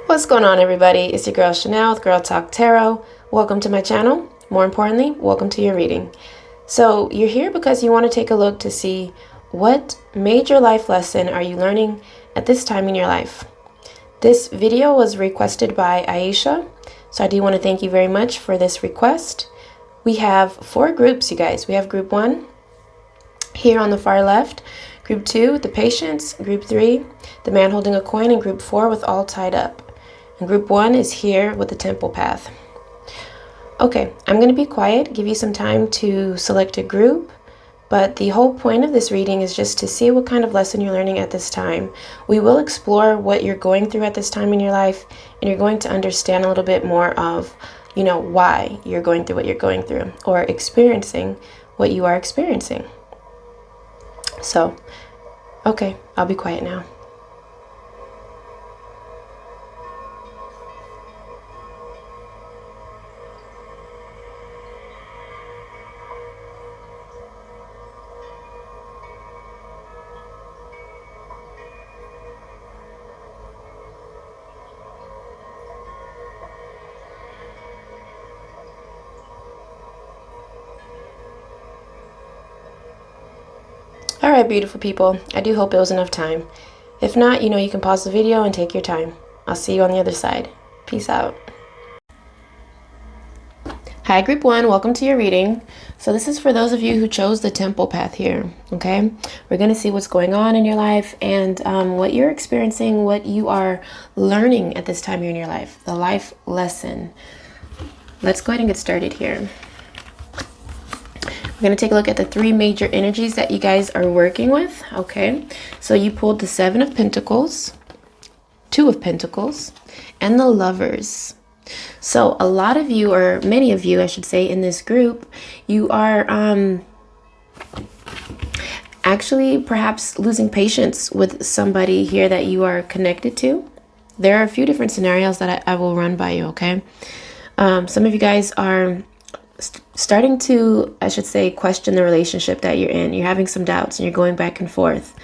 What's going on, everybody? It's your girl Chanel with Girltalk Tarot. Welcome to my channel. More importantly, welcome to your reading. So you're here because you want to take a look to see what major life lesson are you learning at this time in your life. This video was requested by Aisha, so I do want to thank you very much for this request. We have 4 groups, you guys. We have group 1 here on the far left, group 2, the patience, group 3, the man holding a coin, and group 4 with all tied up. And group 1 is here with the temple path. Okay, I'm going to be quiet, give you some time to select a group, but the whole point of this reading is just to see what kind of lesson you're learning at this time. We will explore what you're going through at this time in your life, and you're going to understand a little bit more of, why you're going through what you're going through, or experiencing what you are experiencing. So, okay, I'll be quiet now. All right, beautiful people. I do hope it was enough time. If not, you can pause the video and take your time. I'll see you on the other side. Peace out. Hi, group 1. Welcome to your reading. So this is for those of you who chose the temple path here, okay? We're going to see what's going on in your life and what you're experiencing, what you are learning at this time in your life, the life lesson. Let's go ahead and get started here. We're going to take a look at the 3 major energies that you guys are working with, okay? So you pulled the 7 of Pentacles, 2 of Pentacles, and the Lovers. So a lot of you, or many of you, I should say, in this group, you are actually perhaps losing patience with somebody here that you are connected to. There are a few different scenarios that I will run by you, okay? Some of you guys are starting to, I should say, question the relationship that you're in. You're having some doubts and you're going back and forth.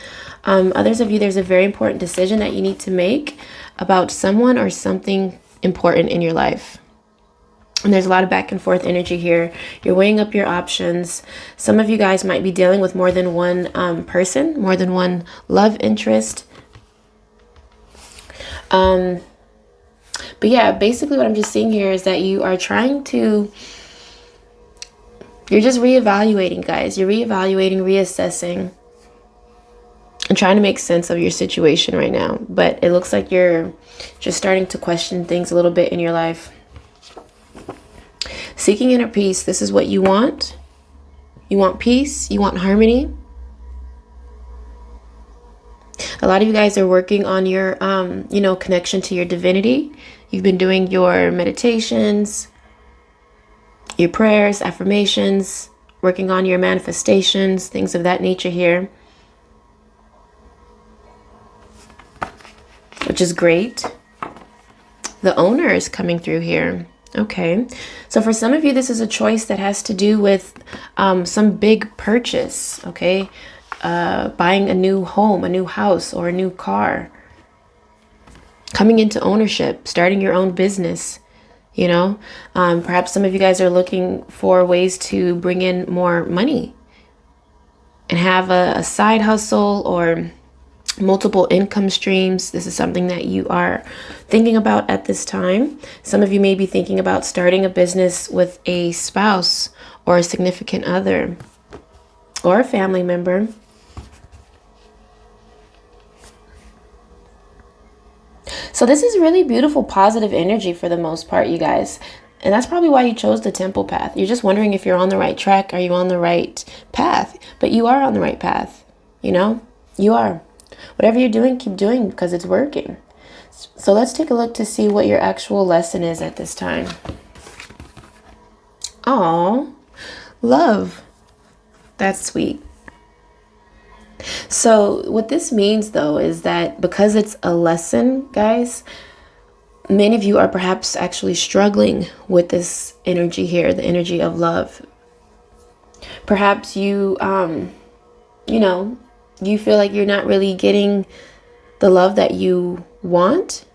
Others of you, there's a very important decision that you need to make about someone or something important in your life. And there's a lot of back and forth energy here. You're weighing up your options. Some of you guys might be dealing with more than one person, more than one love interest. But yeah, basically what I'm just seeing here is that you are trying to, you're just reevaluating, guys. You're reevaluating, reassessing, and trying to make sense of your situation right now. But it looks like you're just starting to question things a little bit in your life. Seeking inner peace. This is what you want. You want peace. You want harmony. A lot of you guys are working on your, connection to your divinity. You've been doing your meditations, your prayers, affirmations, working on your manifestations, things of that nature here, which is great. The owner is coming through here. Okay, so for some of you, this is a choice that has to do with some big purchase, okay? Buying a new home, a new house, or a new car. Coming into ownership, starting your own business. Perhaps some of you guys are looking for ways to bring in more money and have a side hustle or multiple income streams. This is something that you are thinking about at this time. Some of you may be thinking about starting a business with a spouse or a significant other or a family member. So this is really beautiful, positive energy for the most part, you guys. And that's probably why you chose the temple path. You're just wondering if you're on the right track. Are you on the right path? But you are on the right path. You are. Whatever you're doing, keep doing because it's working. So let's take a look to see what your actual lesson is at this time. Aww, love. That's sweet. So what this means, though, is that because it's a lesson, guys, many of you are perhaps actually struggling with this energy here, the energy of love. Perhaps you, you feel like you're not really getting the love that you want.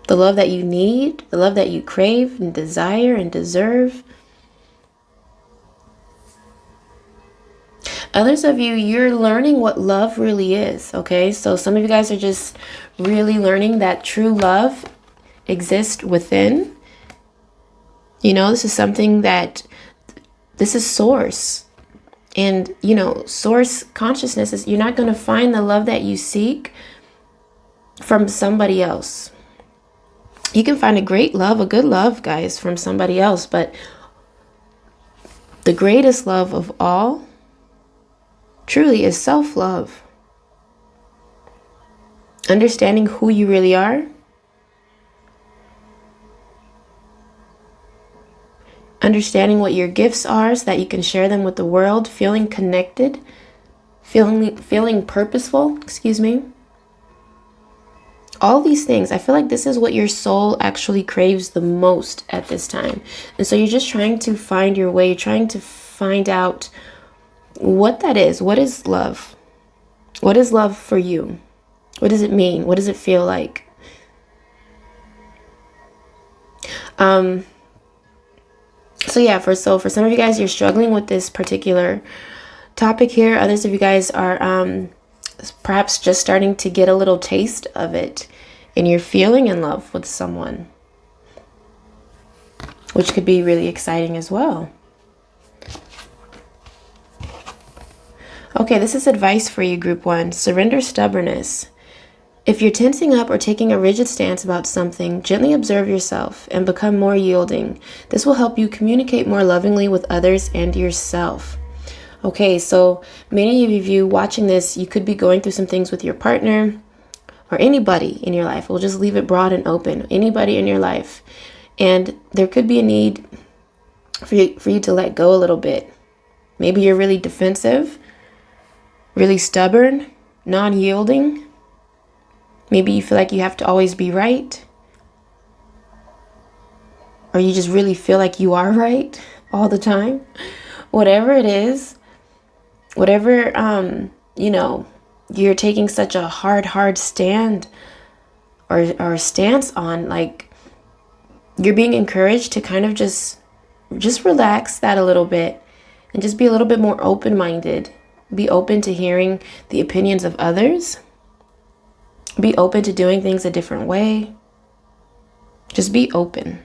the love that you need, the love that you crave and desire and deserve. Others of you, you're learning what love really is, okay? So some of you guys are just really learning that true love exists within. You know, this is something that, this is source. And, you know, source consciousness is, you're not going to find the love that you seek from somebody else. You can find a great love, a good love, guys, from somebody else. But the greatest love of all truly is self-love. Understanding who you really are. Understanding what your gifts are so that you can share them with the world. Feeling connected. Feeling purposeful, excuse me. All these things, I feel like this is what your soul actually craves the most at this time. And so you're just trying to find your way. You're trying to find out what that is. What is love? What is love for you? What does it mean? What does it feel like? So yeah, for some of you guys, you're struggling with this particular topic here. Others of you guys are perhaps just starting to get a little taste of it, and you're feeling in love with someone, which could be really exciting as well. Okay, this is advice for you, group 1. Surrender stubbornness. If you're tensing up or taking a rigid stance about something, gently observe yourself and become more yielding. This will help you communicate more lovingly with others and yourself. Okay, so many of you watching this, you could be going through some things with your partner or anybody in your life. We'll just leave it broad and open. Anybody in your life. And there could be a need for you to let go a little bit. Maybe you're really defensive, really stubborn, non-yielding. Maybe you feel like you have to always be right. Or you just really feel like you are right all the time. Whatever it is, whatever, you know, you're taking such a hard stand or stance on, like, you're being encouraged to kind of just relax that a little bit and just be a little bit more open-minded. Be open to hearing the opinions of others. Be open to doing things a different way. Just be open.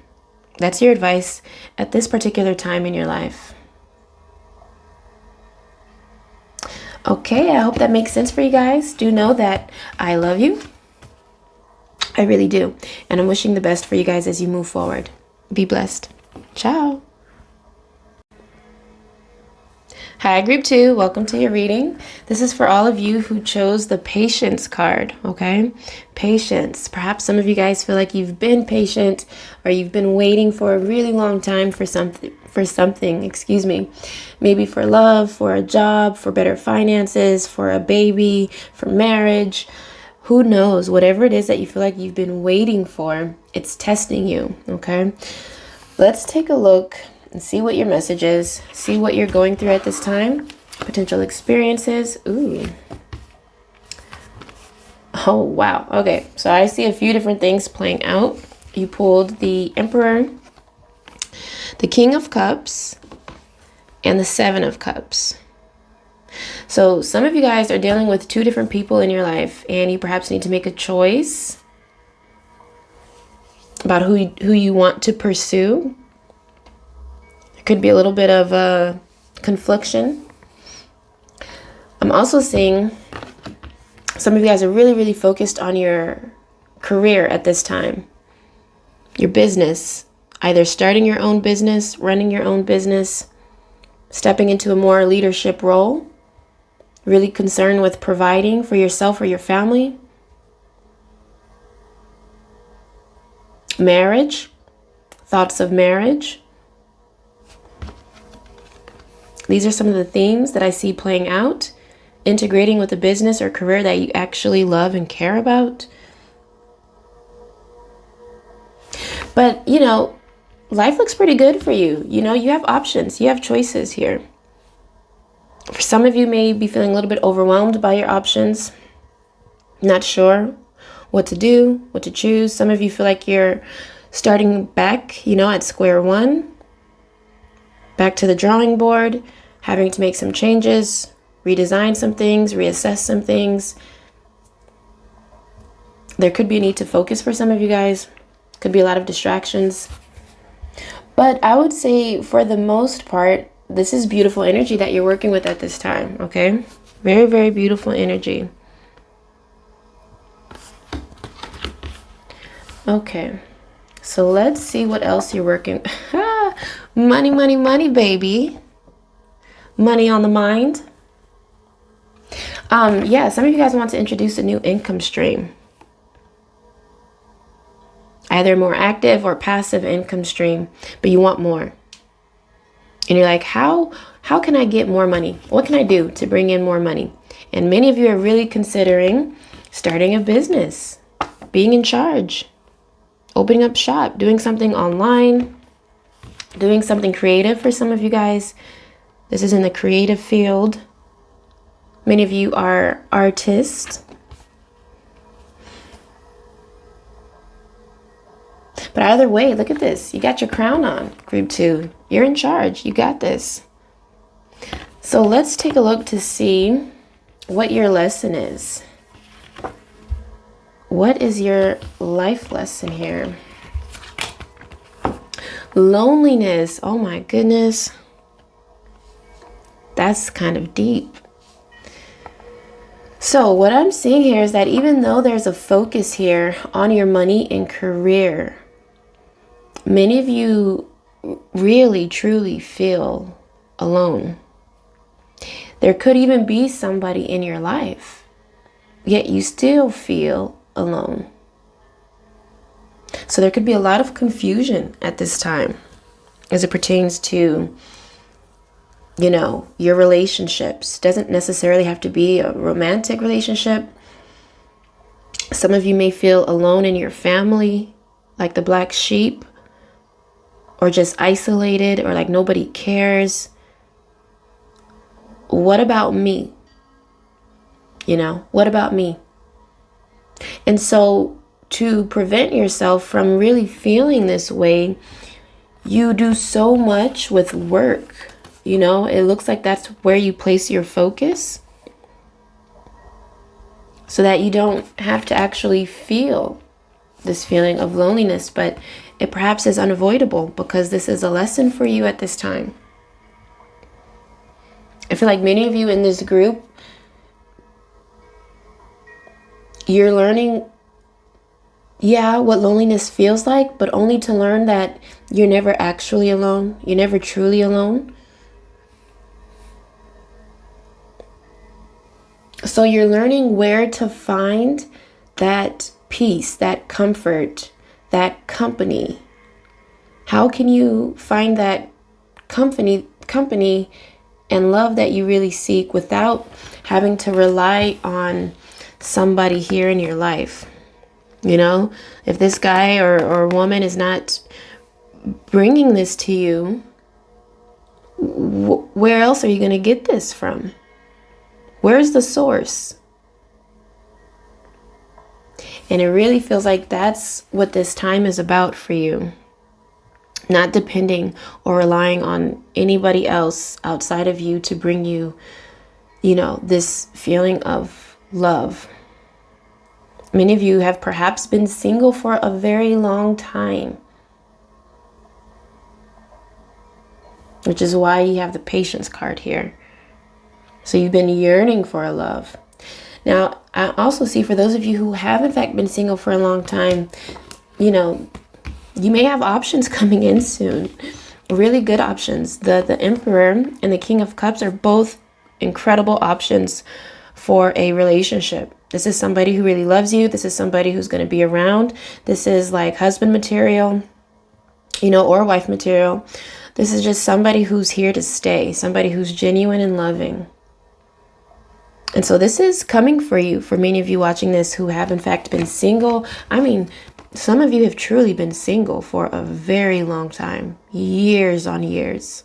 That's your advice at this particular time in your life. Okay, I hope that makes sense for you guys. Do know that I love you. I really do. And I'm wishing the best for you guys as you move forward. Be blessed. Ciao. Hi, group 2. Welcome to your reading. This is for all of you who chose the patience card, okay? Patience. Perhaps some of you guys feel like you've been patient or you've been waiting for a really long time for something, excuse me. Maybe for love, for a job, for better finances, for a baby, for marriage. Who knows? Whatever it is that you feel like you've been waiting for, it's testing you, okay? Let's take a look and see what your message is. See what you're going through at this time. Potential experiences. Ooh. Oh, wow. Okay, so I see a few different things playing out. You pulled the Emperor, the King of Cups, and the Seven of Cups. So some of you guys are dealing with 2 different people in your life, and you perhaps need to make a choice about who you want to pursue. Could be a little bit of a confliction. I'm also seeing some of you guys are really focused on your career at this time. Your business, either starting your own business, running your own business, stepping into a more leadership role, really concerned with providing for yourself or your family. Marriage, thoughts of marriage. These are some of the themes that I see playing out. Integrating with a business or career that you actually love and care about. But, you know, life looks pretty good for you. You know, you have options. You have choices here. For some of you may be feeling a little bit overwhelmed by your options. Not sure what to do, what to choose. Some of you feel like you're starting back, at square one, back to the drawing board, having to make some changes, redesign some things, reassess some things. There could be a need to focus for some of you guys. Could be a lot of distractions. But I would say for the most part, this is beautiful energy that you're working with at this time, okay? Very, very beautiful energy. Okay, so let's see what else you're working. Money, money, money, baby. Money on the mind. Yeah, some of you guys want to introduce a new income stream. Either more active or passive income stream, but you want more. And you're like, how can I get more money? What can I do to bring in more money? And many of you are really considering starting a business, being in charge, opening up shop, doing something online, doing something creative for some of you guys. This is in the creative field. Many of you are artists. But either way, look at this. You got your crown on, group 2. You're in charge. You got this. So let's take a look to see what your lesson is. What is your life lesson here? Loneliness. Oh my goodness. That's kind of deep. So what I'm seeing here is that even though there's a focus here on your money and career, many of you really, truly feel alone. There could even be somebody in your life, yet you still feel alone. So there could be a lot of confusion at this time as it pertains to, your relationships. Doesn't necessarily have to be a romantic relationship. Some of you may feel alone in your family, like the black sheep, or just isolated, or like nobody cares. What about me? What about me? And so to prevent yourself from really feeling this way, you do so much with work. It looks like that's where you place your focus so that you don't have to actually feel this feeling of loneliness, but it perhaps is unavoidable because this is a lesson for you at this time. I feel like many of you in this group, you're learning, what loneliness feels like, but only to learn that you're never actually alone. You're never truly alone. So you're learning where to find that peace, that comfort, that company. How can you find that company and love that you really seek without having to rely on somebody here in your life? If this guy or woman is not bringing this to you, where else are you going to get this from? Where's the source? And it really feels like that's what this time is about for you. Not depending or relying on anybody else outside of you to bring you, this feeling of love. Many of you have perhaps been single for a very long time, which is why you have the patience card here. So you've been yearning for a love. Now, I also see for those of you who have in fact been single for a long time, you may have options coming in soon. Really good options. The Emperor and the King of Cups are both incredible options for a relationship. This is somebody who really loves you. This is somebody who's going to be around. This is like husband material, or wife material. This is just somebody who's here to stay, somebody who's genuine and loving. And so this is coming for you, for many of you watching this who have in fact been single. I mean, some of you have truly been single for a very long time, years on years.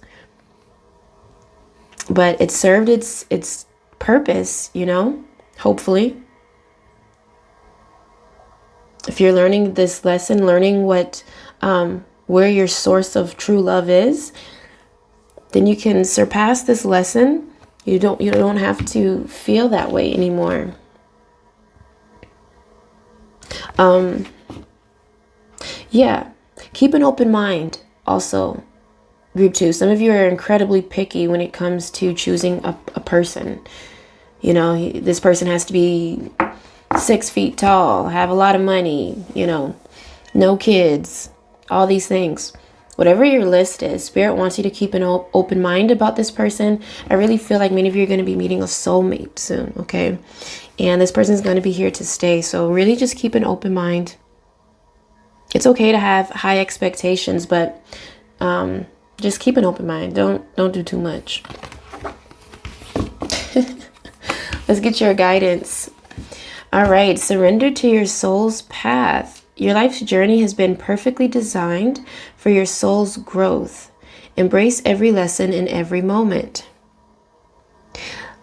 But it served its purpose, hopefully. If you're learning this lesson, learning what, where your source of true love is, then you can surpass this lesson. You don't have to feel that way anymore. Yeah, keep an open mind. Also, group 2, some of you are incredibly picky when it comes to choosing a person. You know, this person has to be 6 feet tall, have a lot of money, you know, no kids, all these things. Whatever your list is, Spirit wants you to keep an open mind about this person. I really feel like many of you are going to be meeting a soulmate soon, okay? And this person is going to be here to stay. So really just keep an open mind. It's okay to have high expectations, but just keep an open mind. Don't do too much. Let's get your guidance. All right, surrender to your soul's path. Your life's journey has been perfectly designed for your soul's growth. Embrace every lesson in every moment.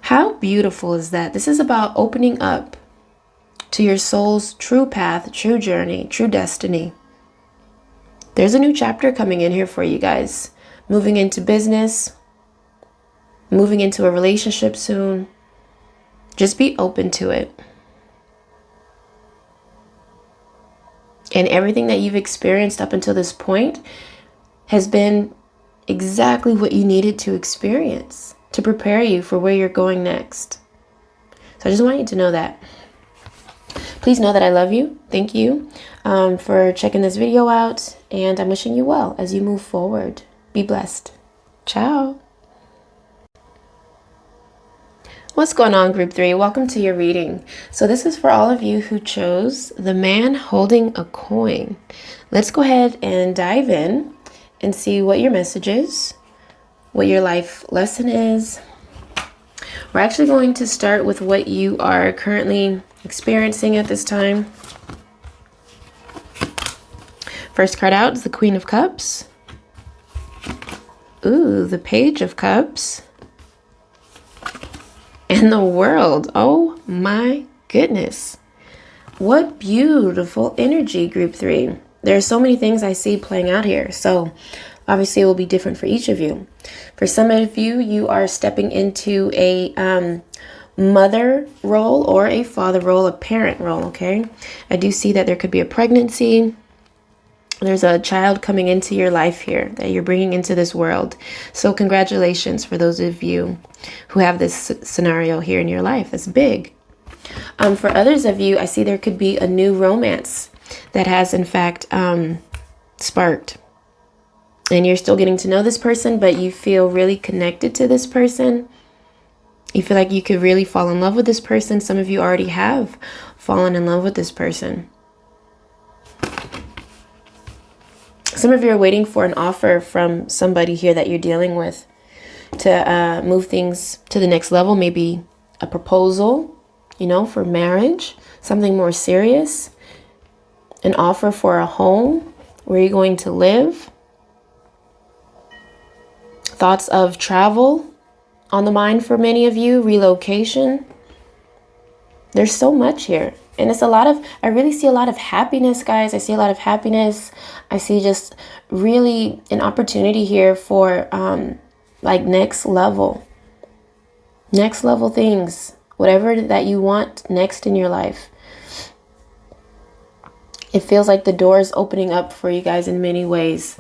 How beautiful is that? This is about opening up to your soul's true path, true journey, true destiny. There's a new chapter coming in here for you guys. Moving into business, moving into a relationship soon. Just be open to it. And everything that you've experienced up until this point has been exactly what you needed to experience to prepare you for where you're going next. So I just want you to know that. Please know that I love you. Thank you for checking this video out. And I'm wishing you well as you move forward. Be blessed. Ciao. What's going on, group 3? Welcome to your reading. So this is for all of you who chose the man holding a coin. Let's go ahead and dive in and see what your message is, what your life lesson is. We're actually going to start with what you are currently experiencing at this time. First card out is the Queen of Cups. Ooh, the Page of Cups. And the World. Oh my goodness. What beautiful energy, group 3. There are so many things I see playing out here. So obviously it will be different for each of you. For some of you, you are stepping into a mother role or a father role, a parent role, okay? I do see that there could be a pregnancy. There's a child coming into your life here that you're bringing into this world. So congratulations for those of you who have this scenario here in your life. That's big. For others of you, I see there could be a new romance that has, in fact, sparked. And you're still getting to know this person, but you feel really connected to this person. You feel like you could really fall in love with this person. Some of you already have fallen in love with this person. Some of you are waiting for an offer from somebody here that you're dealing with to move things to the next level. Maybe a proposal, you know, for marriage, something more serious, an offer for a home where you're going to live, thoughts of travel on the mind for many of you, relocation. There's so much here. And it's I really see a lot of happiness, guys. I see a lot of happiness. I see just really an opportunity here for like next level things, whatever that you want next in your life. It feels like the door is opening up for you guys in many ways.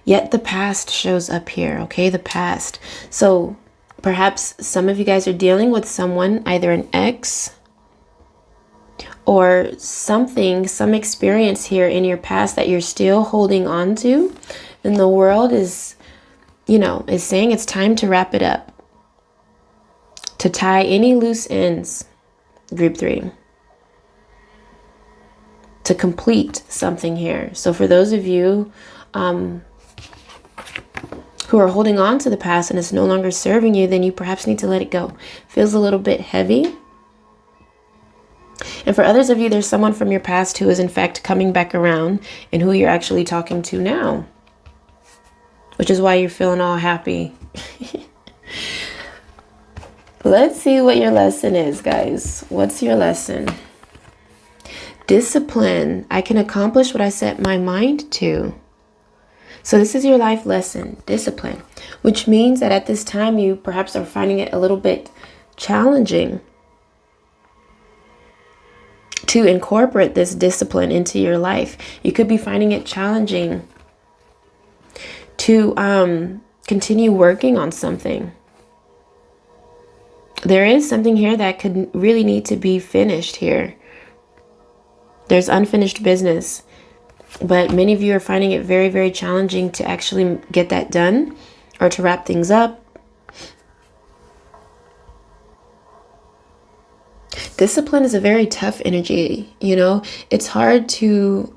Yet the past shows up here, okay? The past. So perhaps some of you guys are dealing with someone, either an ex or something, some experience here in your past that you're still holding on to. And the world is, you know, is saying it's time to wrap it up. To tie any loose ends, group 3. To complete something here. So for those of you who are holding on to the past and it's no longer serving you, then you perhaps need to let it go. Feels a little bit heavy. And for others of you, there's someone from your past who is in fact coming back around and who you're actually talking to now, which is why you're feeling all happy. Let's see what your lesson is, guys. What's your lesson? Discipline. I can accomplish what I set my mind to. So this is your life lesson, discipline, which means that at this time you perhaps are finding it a little bit challenging to incorporate this discipline into your life. You could be finding it challenging to continue working on something. There is something here that could really need to be finished here. There's unfinished business. But many of you are finding it very, very challenging to actually get that done or to wrap things up. Discipline is a very tough energy, you know. It's hard to,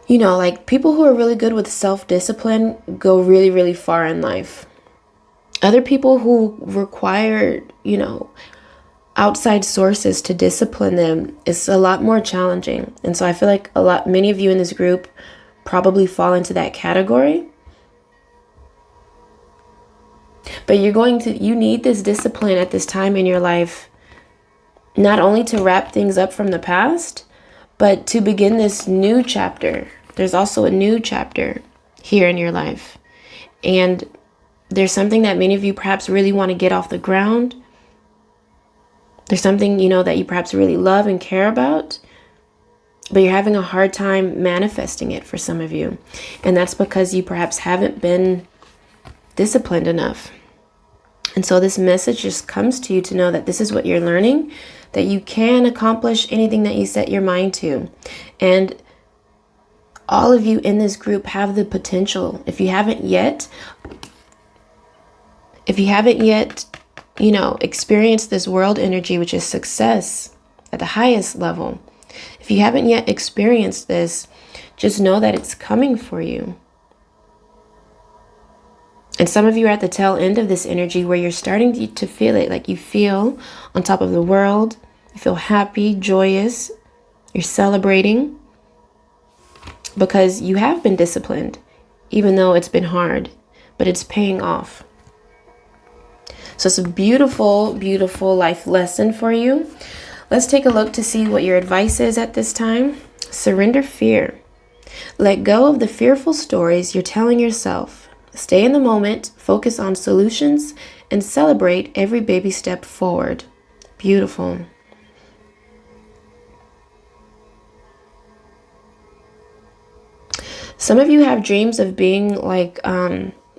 like people who are really good with self-discipline go really, really far in life. Other people who require, outside sources to discipline them is a lot more challenging. And so I feel like many of you in this group probably fall into that category. But you need this discipline at this time in your life, not only to wrap things up from the past, but to begin this new chapter. There's also a new chapter here in your life. And there's something that many of you perhaps really want to get off the ground. There's something, that you perhaps really love and care about, but you're having a hard time manifesting it for some of you. And that's because you perhaps haven't been disciplined enough. And so this message just comes to you to know that this is what you're learning, that you can accomplish anything that you set your mind to. And all of you in this group have the potential. If you haven't yet, experience this world energy, which is success at the highest level. If you haven't yet experienced this, just know that it's coming for you. And some of you are at the tail end of this energy where you're starting to feel it, like you feel on top of the world. You feel happy, joyous. You're celebrating because you have been disciplined, even though it's been hard, but it's paying off. So it's a beautiful, beautiful life lesson for you. Let's take a look to see what your advice is at this time. Surrender fear. Let go of the fearful stories you're telling yourself. Stay in the moment, focus on solutions, and celebrate every baby step forward. Beautiful. Some of you have dreams of being like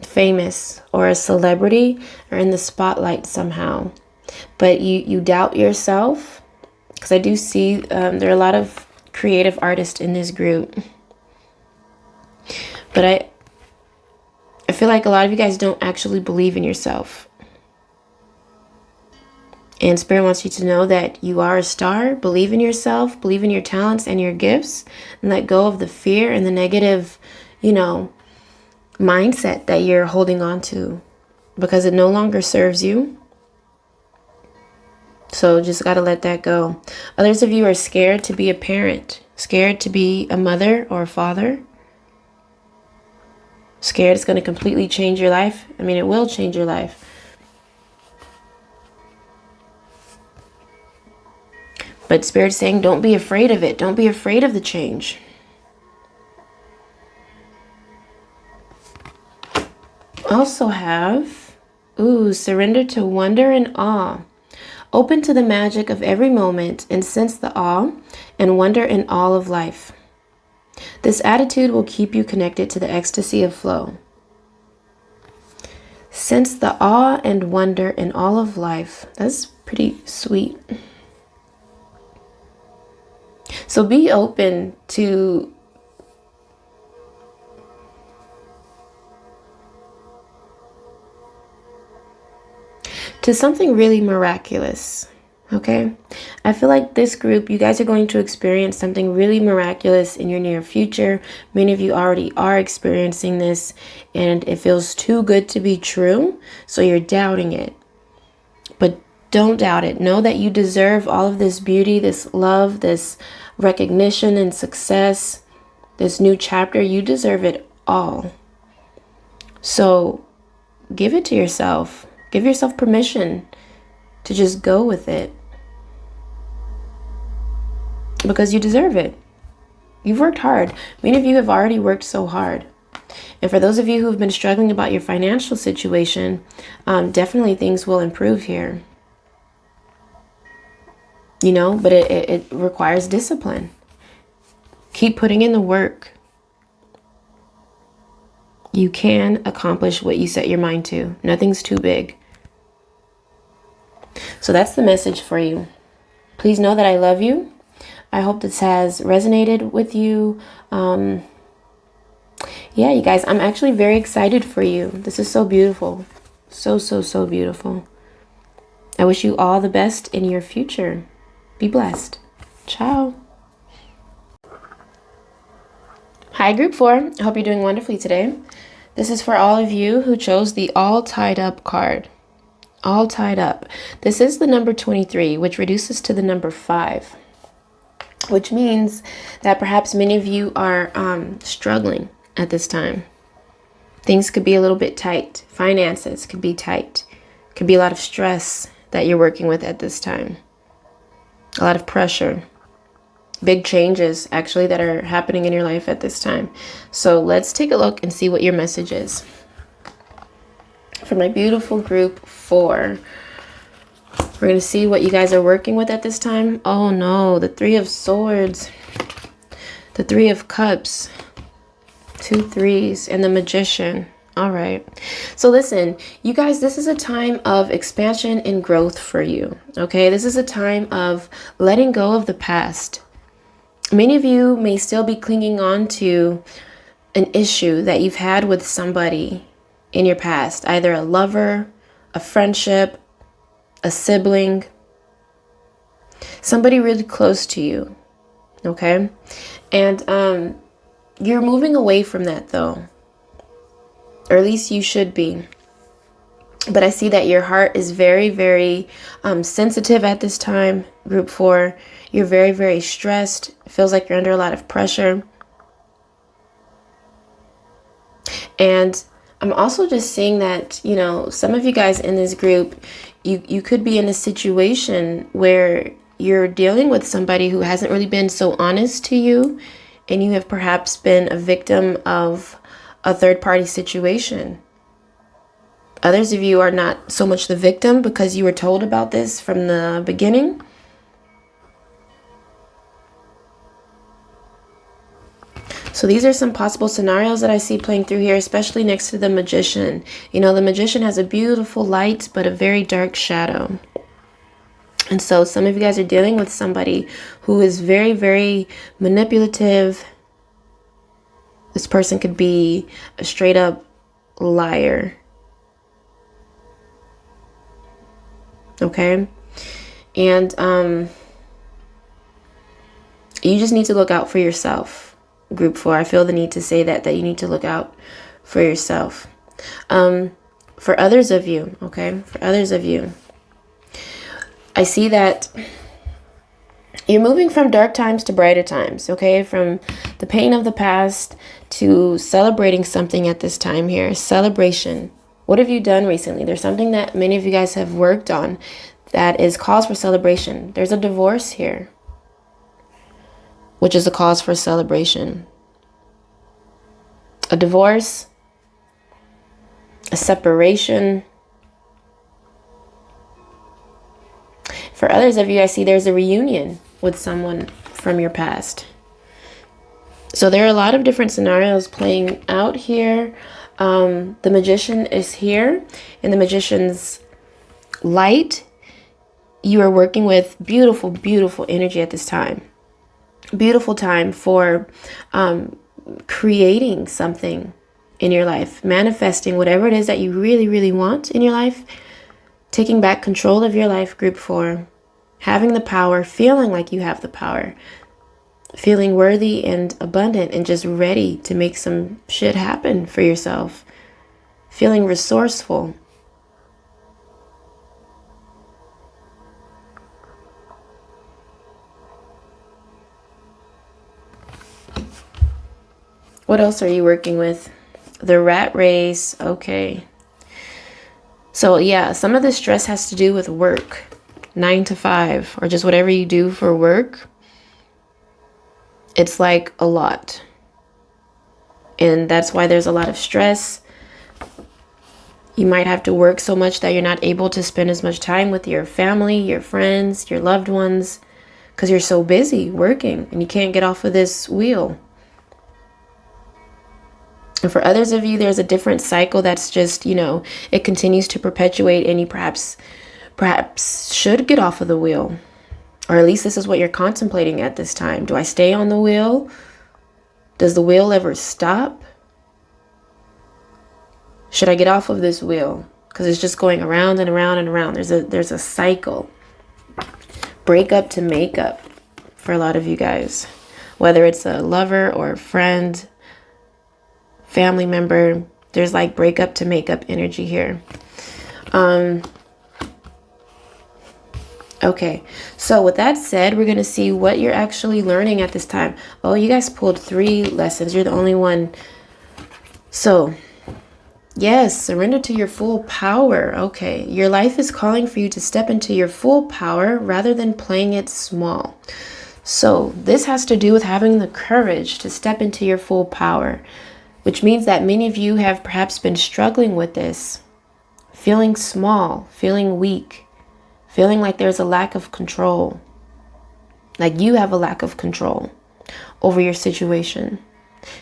famous or a celebrity or in the spotlight somehow, but you doubt yourself, because I do see there are a lot of creative artists in this group, but I feel like a lot of you guys don't actually believe in yourself. And Spirit wants you to know that you are a star. Believe in yourself, believe in your talents and your gifts, and let go of the fear and the negative, mindset that you're holding on to, because it no longer serves you. So just got to let that go. Others of you are scared to be a parent, scared to be a mother or a father. Scared it's going to completely change your life. I mean, it will change your life. But Spirit's saying, don't be afraid of it. Don't be afraid of the change. Also have, surrender to wonder and awe. Open to the magic of every moment and sense the awe and wonder in all of life. This attitude will keep you connected to the ecstasy of flow. Sense the awe and wonder in all of life. That's pretty sweet. So be open to something really miraculous, okay? I feel like this group, you guys are going to experience something really miraculous in your near future. Many of you already are experiencing this, and it feels too good to be true, so you're doubting it. But don't doubt it. Know that you deserve all of this beauty, this love, this recognition and success, this new chapter. You deserve it all. So give it to yourself. Give yourself permission to just go with it. because you deserve it. You've worked hard. Many of you have already worked so hard. And for those of you who've been struggling about your financial situation, definitely things will improve here. You know, but it requires discipline. Keep putting in the work. You can accomplish what you set your mind to. Nothing's too big. So that's the message for you. Please know that I love you. I hope this has resonated with you. Yeah, you guys, I'm actually very excited for you. This is so beautiful. So beautiful. I wish you all the best in your future. Be blessed. Ciao. Hi, Group 4. I hope you're doing wonderfully today. This is for all of you who chose the All Tied Up card. All Tied Up. This is the number 23, which reduces to the number 5, which means that perhaps many of you are struggling at this time. Things could be a little bit tight. Finances could be tight. Could be a lot of stress that you're working with at this time. A lot of pressure. Big changes, actually, that are happening in your life at this time. So let's take a look and see what your message is. For my beautiful Group 4, we're going to see what you guys are working with at this time. Oh no, the 3 of Swords, the 3 of Cups, 2 threes, and the Magician. All right. So listen, you guys, this is a time of expansion and growth for you. Okay. This is a time of letting go of the past. Many of you may still be clinging on to an issue that you've had with somebody in your past, either a lover, a friendship, a sibling, somebody really close to you. Okay. And you're moving away from that though, or at least you should be. But I see that your heart is very sensitive at this time, Group 4. You're very stressed. It feels like you're under a lot of pressure. And I'm also just seeing that, you know, some of you guys in this group, you could be in a situation where you're dealing with somebody who hasn't really been so honest to you, and you have perhaps been a victim of a third-party situation. Others of you are not so much the victim because you were told about this from the beginning. So these are some possible scenarios that I see playing through here, especially next to the Magician. You know, the Magician has a beautiful light, but a very dark shadow. And so some of you guys are dealing with somebody who is very manipulative. This person could be a straight up liar. Okay. And you just need to look out for yourself, Group 4. I feel the need to say that you need to look out for yourself. For others of you, okay, for others of you, I see that you're moving from dark times to brighter times, okay? From the pain of the past to celebrating something at this time here. Celebration. What have you done recently? There's something that many of you guys have worked on that is cause for celebration. There's a divorce here, which is a cause for celebration. A divorce, a separation. For others of you, I see there's a reunion with someone from your past. So there are a lot of different scenarios playing out here. The Magician is here, and the Magician's light. You are working with beautiful energy at this time. Beautiful time for creating something in your life, manifesting whatever it is that you really want in your life, taking back control of your life, Group 4, having the power, feeling like you have the power, feeling worthy and abundant and just ready to make some shit happen for yourself, feeling resourceful. What else are you working with? The rat race. Okay. So yeah, some of the stress has to do with work, 9 to 5, or just whatever you do for work. It's like a lot. And that's why there's a lot of stress. You might have to work so much that you're not able to spend as much time with your family, your friends, your loved ones, because you're so busy working and you can't get off of this wheel. And for others of you, there's a different cycle that's just, it continues to perpetuate, and you perhaps should get off of the wheel. Or at least this is what you're contemplating at this time. Do I stay on the wheel? Does the wheel ever stop? Should I get off of this wheel? Because it's just going around and around and around. There's a cycle. Break up to make up for a lot of you guys. Whether it's a lover or a friend, family member, there's like break up to make up energy here. Okay, so with that said, we're going to see what you're actually learning at this time. Oh, you guys pulled 3 lessons. You're the only one. So, yes, surrender to your full power. Okay, your life is calling for you to step into your full power rather than playing it small. So, this has to do with having the courage to step into your full power, which means that many of you have perhaps been struggling with this, feeling small, feeling weak, feeling like there's a lack of control, like you have a lack of control over your situation.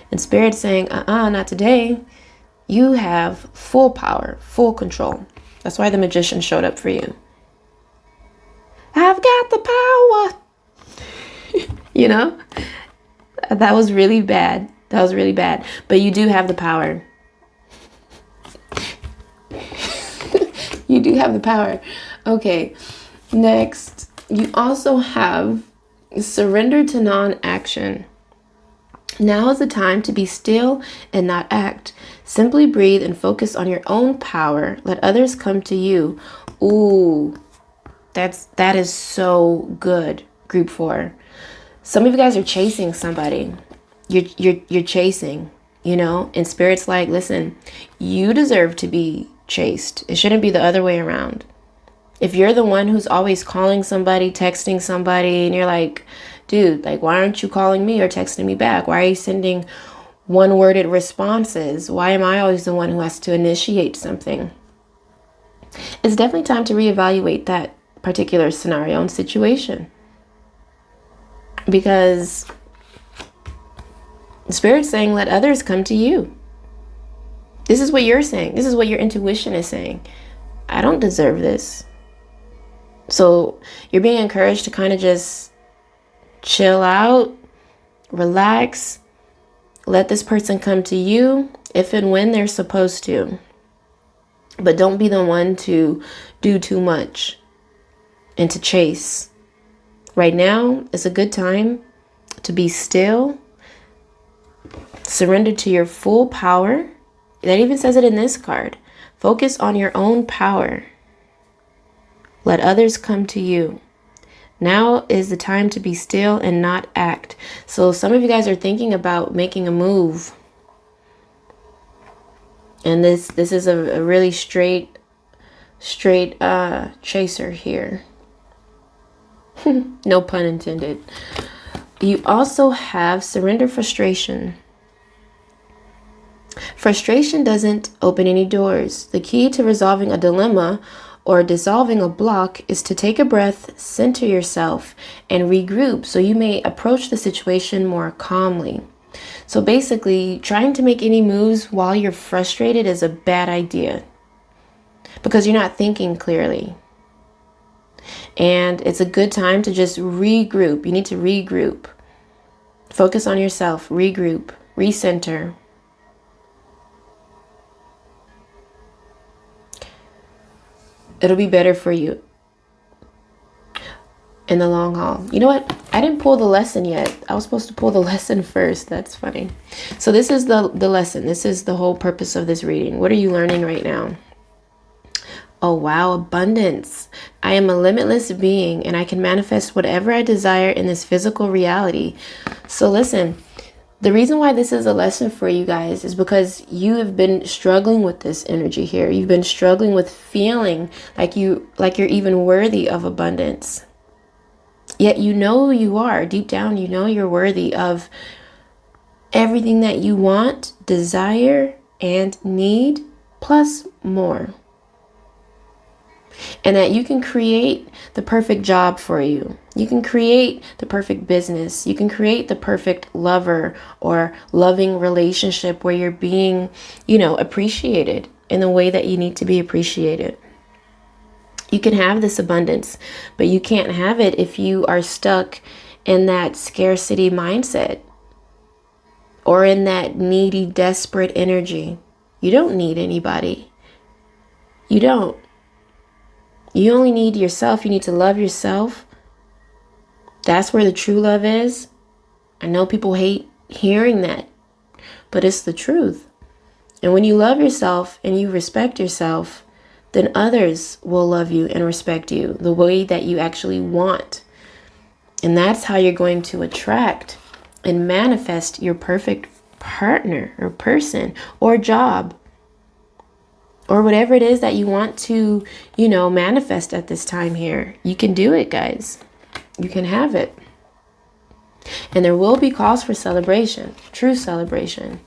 And Spirit's saying, not today. You have full power, full control. That's why the Magician showed up for you. I've got the power. That was really bad. That was really bad. But you do have the power. You do have the power. Okay, next, you also have surrender to non-action. Now is the time to be still and not act. Simply breathe and focus on your own power. Let others come to you. Ooh, that is so good, group 4. Some of you guys are chasing somebody. You're chasing, and Spirit's like, listen, you deserve to be chased. It shouldn't be the other way around. If you're the one who's always calling somebody, texting somebody, and you're like, dude, like, why aren't you calling me or texting me back? Why are you sending one-worded responses? Why am I always the one who has to initiate something? It's definitely time to reevaluate that particular scenario and situation. Because the Spirit's saying, let others come to you. This is what you're saying. This is what your intuition is saying. I don't deserve this. So you're being encouraged to kind of just chill out, relax, let this person come to you if and when they're supposed to. But don't be the one to do too much and to chase. Right now is a good time to be still, surrender to your full power. That even says it in this card. Focus on your own power. Let others come to you. Now is the time to be still and not act. So some of you guys are thinking about making a move. And this is a really straight chaser here. No pun intended. You also have surrender frustration. Frustration doesn't open any doors. The key to resolving a dilemma or dissolving a block is to take a breath, center yourself, and regroup so you may approach the situation more calmly. So basically, trying to make any moves while you're frustrated is a bad idea because you're not thinking clearly. And it's a good time to just regroup. You need to regroup. Focus on yourself, regroup, recenter. It'll be better for you in the long haul. You know what? I didn't pull the lesson yet. I was supposed to pull the lesson first. That's funny. So this is the lesson. This is the whole purpose of this reading. What are you learning right now? Oh, wow. Abundance. I am a limitless being and I can manifest whatever I desire in this physical reality. So listen, the reason why this is a lesson for you guys is because you have been struggling with this energy here. You've been struggling with feeling like you're even worthy of abundance. Yet you know you are. Deep down, you know you're worthy of everything that you want, desire, and need, plus more. And that you can create the perfect job for you. You can create the perfect business. You can create the perfect lover or loving relationship where you're being, appreciated in the way that you need to be appreciated. You can have this abundance, but you can't have it if you are stuck in that scarcity mindset or in that needy, desperate energy. You don't need anybody. You don't. You only need yourself. You need to love yourself. That's where the true love is. I know people hate hearing that, but it's the truth. And when you love yourself and you respect yourself, then others will love you and respect you the way that you actually want. And that's how you're going to attract and manifest your perfect partner or person or job or whatever it is that you want to, manifest at this time here. You can do it, guys. You can have it. And there will be cause for celebration, true celebration.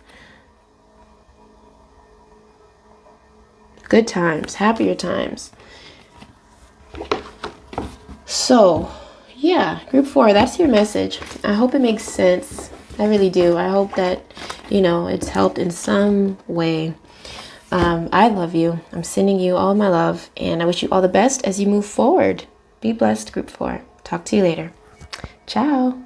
Good times, happier times. So, yeah, group 4, that's your message. I hope it makes sense. I really do. I hope that, it's helped in some way. I love you. I'm sending you all my love, and I wish you all the best as you move forward. Be blessed, group 4. Talk to you later. Ciao.